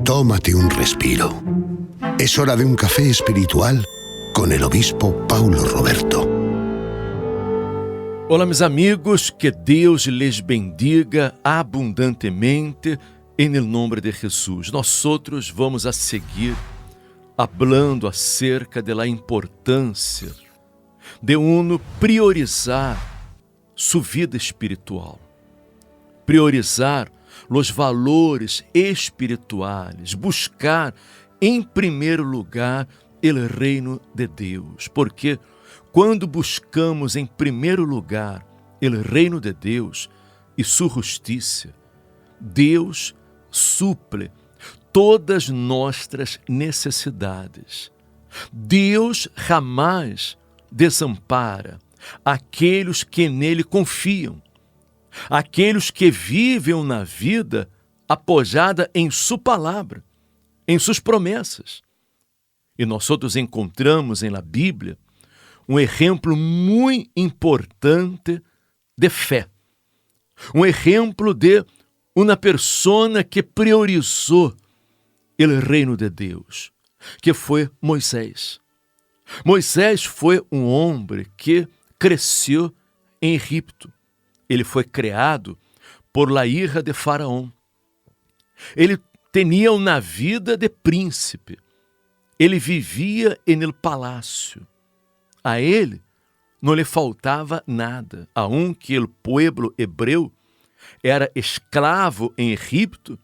Tómate un respiro. Es hora de un café espiritual con el obispo Paulo Roberto. Olá, meus amigos, que Deus les bendiga abundantemente em nome de Jesus. Nós outros vamos a seguir falando acerca da importância de uno priorizar sua vida espiritual, priorizar os valores espirituais, buscar em primeiro lugar o reino de Deus, porque quando buscamos em primeiro lugar o reino de Deus e sua justiça, Deus suple todas nossas necessidades. Deus jamais desampara aqueles que nele confiam, aqueles que vivem na vida apoiada em sua palavra, em suas promessas. E nós outros encontramos na Bíblia um exemplo muito importante de fé. Um exemplo de uma pessoa que priorizou o reino de Deus, que foi Moisés. Moisés foi um homem que cresceu em Egipto. Ele foi criado por la hija de Faraó. Ele tinha uma vida de príncipe. Ele vivia no palácio. A ele não lhe faltava nada. Aunque o povo hebreu era escravo em Egipto,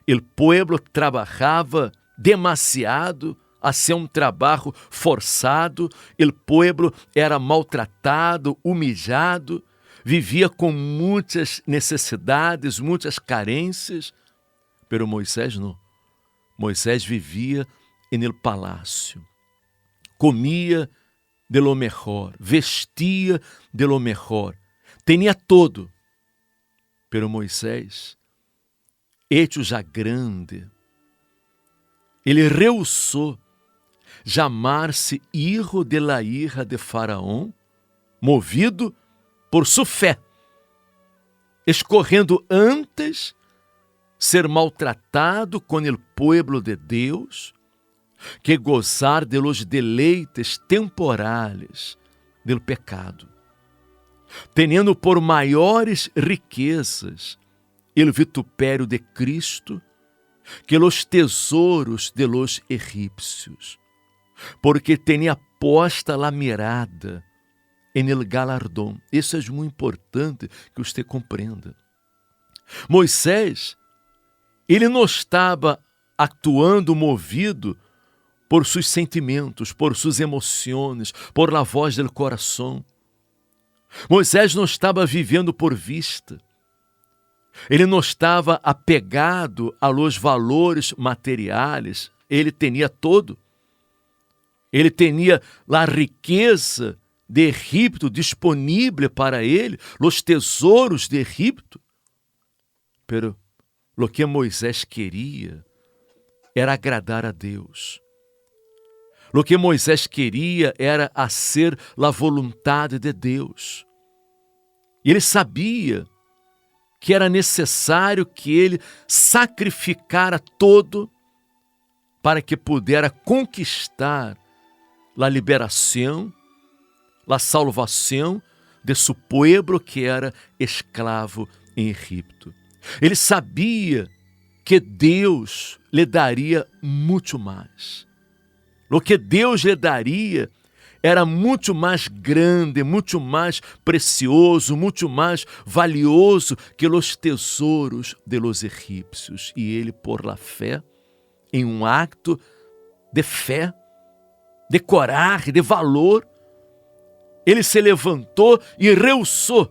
o povo trabalhava demasiado, hacía um trabalho forçado, o povo era maltratado, humilhado, vivia com muitas necessidades, muitas carências, pero Moisés não. Moisés vivia no palácio, comia de lo mejor, vestia de lo mejor, tinha todo. Pero Moisés, hecho já grande, ele rehusou chamar-se hijo de la hija de Faraó, movido por sua fé, escorrendo antes ser maltratado com o pueblo de Deus, que gozar de los deleites temporais do pecado, tendo por maiores riquezas o vitupério de Cristo que los tesouros de los egípcios, porque tinha posta la mirada en el galardão. Isso é muito importante que você compreenda. Moisés, ele não estava atuando movido por seus sentimentos, por suas emoções, por la voz del coração. Moisés não estava vivendo por vista. Ele não estava apegado a los valores materiais. Ele tinha todo. Ele tinha a riqueza de Egipto disponível para ele, os tesouros de Egipto. Pero lo que Moisés queria era agradar a Deus. Lo que Moisés queria era fazer a vontade de Deus. E ele sabia que era necessário que ele sacrificara todo para que pudera conquistar a liberação, a salvação de seu povo que era escravo em Egipto. Ele sabia que Deus lhe daria muito mais. O que Deus lhe daria era muito mais grande, muito mais precioso, muito mais valioso que os tesouros de los egípcios. E ele, por la fé, em um acto de fé, de coragem, de valor, ele se levantou e rehusou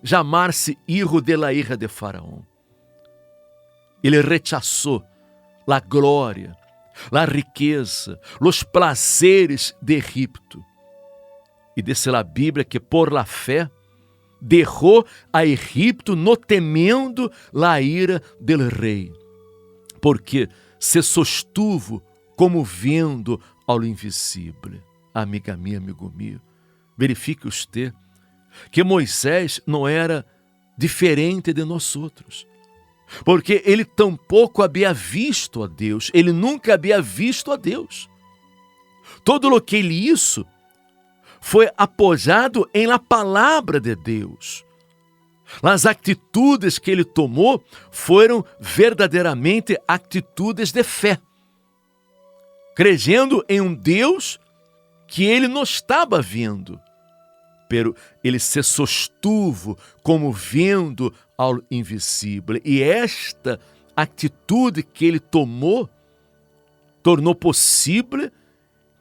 chamar-se hijo de la hija de Faraó. Ele rechazou a glória, a riqueza, os prazeres de Egipto. E diz a Bíblia que por la fé derrou a Egipto no temendo la ira del rei, porque se sostuvo como vendo ao invisível. Amiga minha, amigo meu, verifique você que Moisés não era diferente de nós outros. porque ele tampouco havia visto a Deus, ele nunca havia visto a Deus. Todo o que ele hizo foi apoiado em la palavra de Deus. As atitudes que ele tomou foram verdadeiramente atitudes de fé, crendo em um Deus que ele não estava vendo, pero ele se sostuvo como vendo ao invisível. E esta atitude que ele tomou tornou possível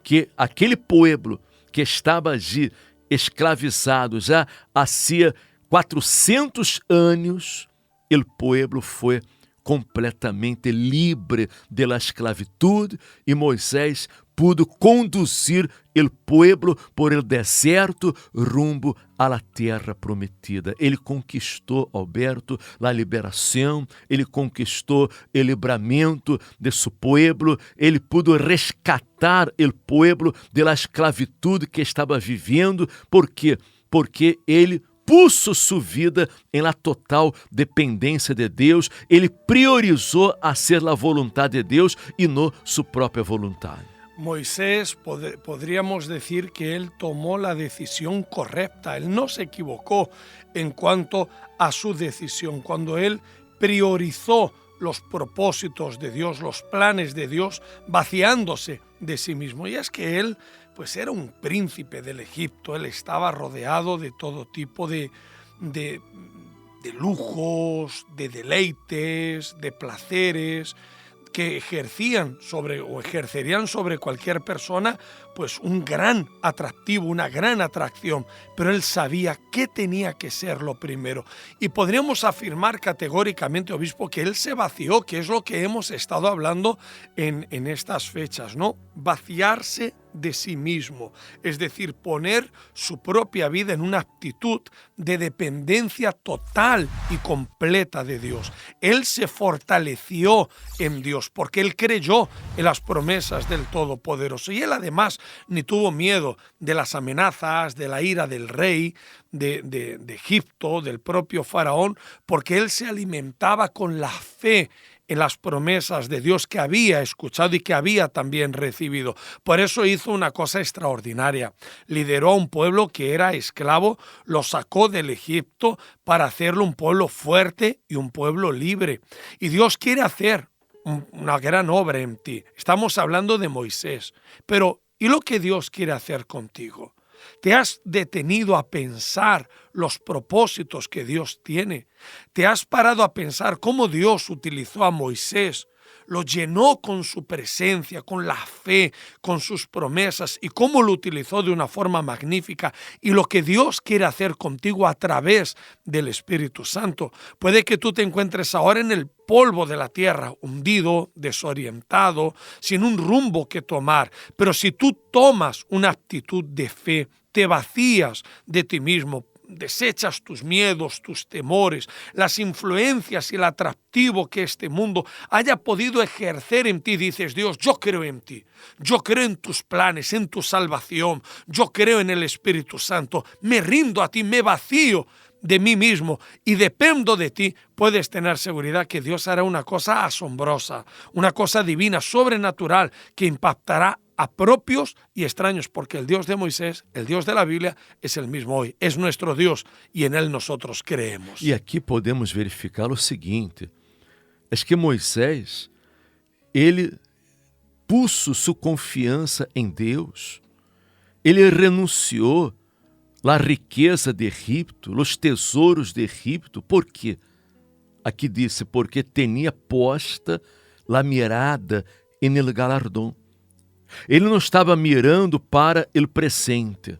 que aquele povo que estava ali escravizado já havia 400 anos, o povo foi completamente livre da esclavitud e Moisés pudo conduzir o povo por el deserto rumbo à la terra prometida. Ele conquistou, Alberto, a liberação, ele conquistou o livramento de seu povo, ele pudo rescatar o povo da esclavitud que estava vivendo. Por quê? Porque ele puso sua vida em la total dependência de Deus, ele priorizou a ser a vontade de Deus e não sua própria vontade. Moisés, podríamos decir que él tomó la decisión correcta, él no se equivocó en cuanto a su decisión, cuando él priorizó los propósitos de Dios, los planes de Dios, vaciándose de sí mismo. Y es que él pues era un príncipe del Egipto, él estaba rodeado de todo tipo de lujos, de deleites, de placeres, que ejercerían sobre cualquier persona pues un gran atractivo, una gran atracción, pero él sabía qué tenía que ser lo primero. Y podríamos afirmar categóricamente, obispo, que él se vació, que es lo que hemos estado hablando en estas fechas, ¿no? Vaciarse de sí mismo, es decir, poner su propia vida en una actitud de dependencia total y completa de Dios. Él se fortaleció en Dios porque él creyó en las promesas del Todopoderoso y él además ni tuvo miedo de las amenazas, de la ira del rey de Egipto, del propio faraón, porque él se alimentaba con la fe en las promesas de Dios que había escuchado y que había también recibido. Por eso hizo una cosa extraordinaria. Lideró a un pueblo que era esclavo, lo sacó del Egipto para hacerlo un pueblo fuerte y un pueblo libre. Y Dios quiere hacer una gran obra en ti. Estamos hablando de Moisés, pero ¿y lo que Dios quiere hacer contigo? ¿Te has detenido a pensar los propósitos que Dios tiene? ¿Te has parado a pensar cómo Dios utilizó a Moisés? Lo llenó con su presencia, con la fe, con sus promesas y cómo lo utilizó de una forma magnífica y lo que Dios quiere hacer contigo a través del Espíritu Santo. Puede que tú te encuentres ahora en el polvo de la tierra, hundido, desorientado, sin un rumbo que tomar, pero si tú tomas una actitud de fe, te vacías de ti mismo, desechas tus miedos, tus temores, las influencias y el atractivo que este mundo haya podido ejercer en ti, dices, Dios, yo creo en ti, yo creo en tus planes, en tu salvación, yo creo en el Espíritu Santo, me rindo a ti, me vacío de mí mismo y dependo de ti, puedes tener seguridad que Dios hará una cosa asombrosa, una cosa divina, sobrenatural, que impactará a propios y extraños, porque el Dios de Moisés, el Dios de la Biblia, es el mismo hoy, es nuestro Dios y en Él nosotros creemos. E aqui podemos verificar o seguinte, é que Moisés, ele puso sua confiança em Deus, ele renunciou à riqueza de Egipto, os tesouros de Egipto. Por quê? Aqui disse, porque tinha posta a mirada en el galardão. Ele não estava mirando para o presente,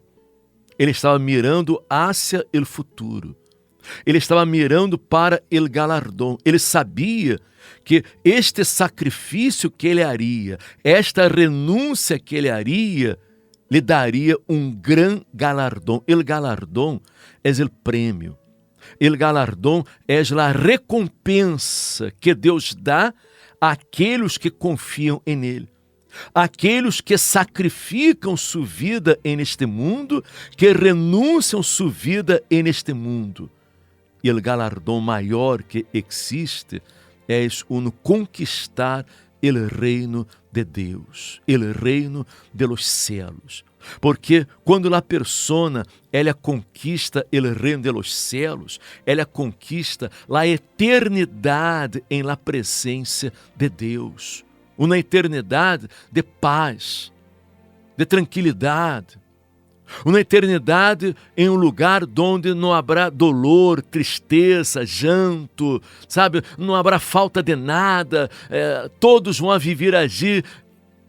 ele estava mirando hacia o futuro. Ele estava mirando para o galardão. Ele sabia que este sacrifício que ele haria, esta renúncia que ele haria, lhe daria um grande galardão. O galardão é o prêmio. O galardão é a recompensa que Deus dá àqueles que confiam em Ele. Aqueles que sacrificam sua vida neste mundo, que renunciam sua vida neste mundo. E o galardão maior que existe es uno conquistar el reino de Deus, el reino de los cielos. Porque quando a persona ela conquista el reino de los cielos, ela conquista a eternidade em la presença de Deus. Uma eternidade de paz, de tranquilidade. Uma eternidade em um lugar onde não haverá dolor, tristeza, llanto, sabe? Não haverá falta de nada. Todos vão viver agir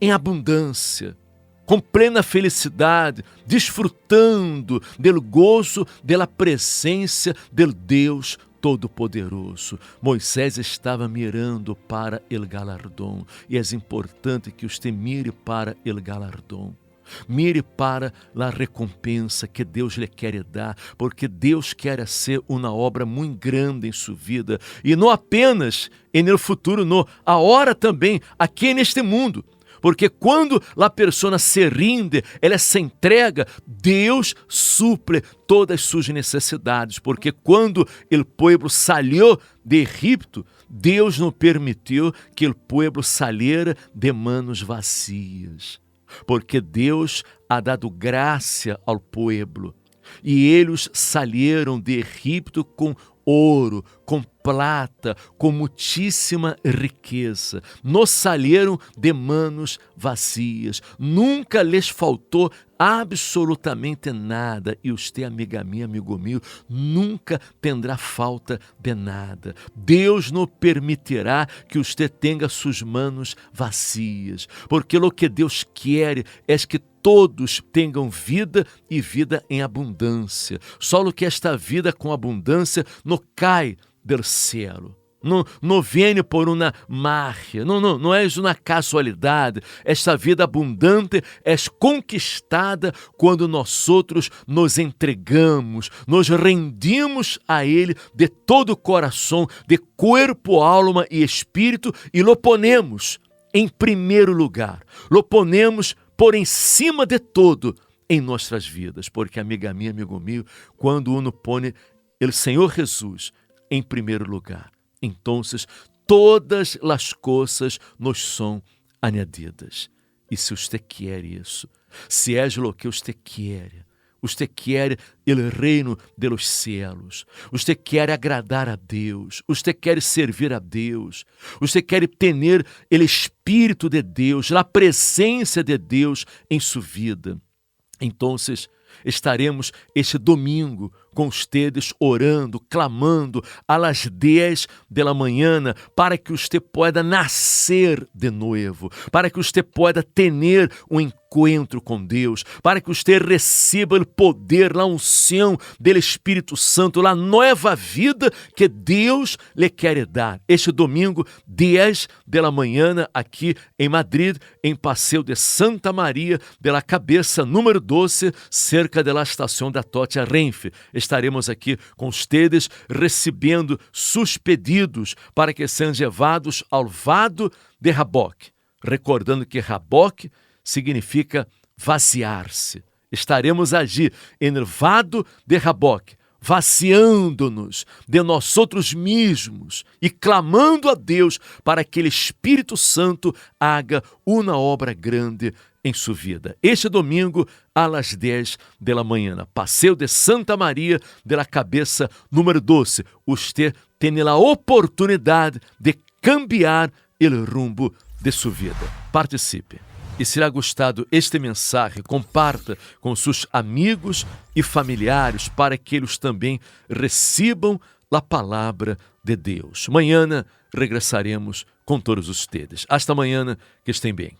em abundância, com plena felicidade, desfrutando do gozo da presença do Deus Todo-Poderoso. Moisés estava mirando para o galardão, e é importante que você mire para o galardão. Mire para a recompensa que Deus lhe quer dar, porque Deus quer fazer uma obra muito grande em sua vida, e não apenas no futuro, não, agora também, aqui neste mundo. Porque quando a pessoa se rinde, ela se entrega, Deus suple todas as suas necessidades. Porque quando o povo saiu de Egipto, Deus não permitiu que o povo saíra de manos vazias. Porque Deus ha dado graça ao povo, e eles saíram de Egipto com ouro, com prata, com muitíssima riqueza. Não saíram de manos vazias. Nunca lhes faltou absolutamente nada. E você, amiga minha, amigo meu, nunca terá falta de nada. Deus não permitirá que você tenha suas manos vazias, porque o que Deus quer é que todos tenham vida e vida em abundância. Só que esta vida com abundância não cai do céu. Não vem por uma mágia, não é uma casualidade. Esta vida abundante é conquistada quando nós outros nos entregamos, nos rendimos a Ele de todo o coração, de corpo, alma e espírito, e lo ponemos em primeiro lugar, lo ponemos por em cima de todo em nossas vidas. Porque, amiga minha, amigo meu, quando uno põe o Senhor Jesus em primeiro lugar, então todas as coisas nos são añadidas. E se você quer isso, se é o que você quer o reino de los cielos, você quer agradar a Deus, você quer servir a Deus, você quer ter o Espírito de Deus, a presença de Deus em sua vida, então estaremos este domingo com ustedes orando, clamando às 10 da manhã para que você possa nascer de novo, para que você possa ter um encontro com Deus, para que você receba o poder, a unção do Espírito Santo, a nova vida que Deus lhe quer dar. Este domingo, 10 da manhã, aqui em Madrid, em Passeio de Santa Maria de la Cabeça, número 12, cerca da estação da Tocha Renfe. Estaremos aqui com ustedes recebendo seus pedidos para que sejam levados ao vado de Jaboque. Recordando que Jaboque significa vaziar-se. Estaremos aqui em vado de Jaboque, vaciando-nos de nós outros mesmos e clamando a Deus para que o Espírito Santo haga uma obra grande em sua vida. Este domingo, às 10 da manhã, Passeio de Santa Maria de la Cabeça, número 12. Você tem a oportunidade de cambiar o rumbo de sua vida. Participe. E se lhe ha gostado este mensagem, comparta com seus amigos e familiares para que eles também recebam a palavra de Deus. Amanhã regressaremos com todos ustedes. Hasta amanhã, que estén bem.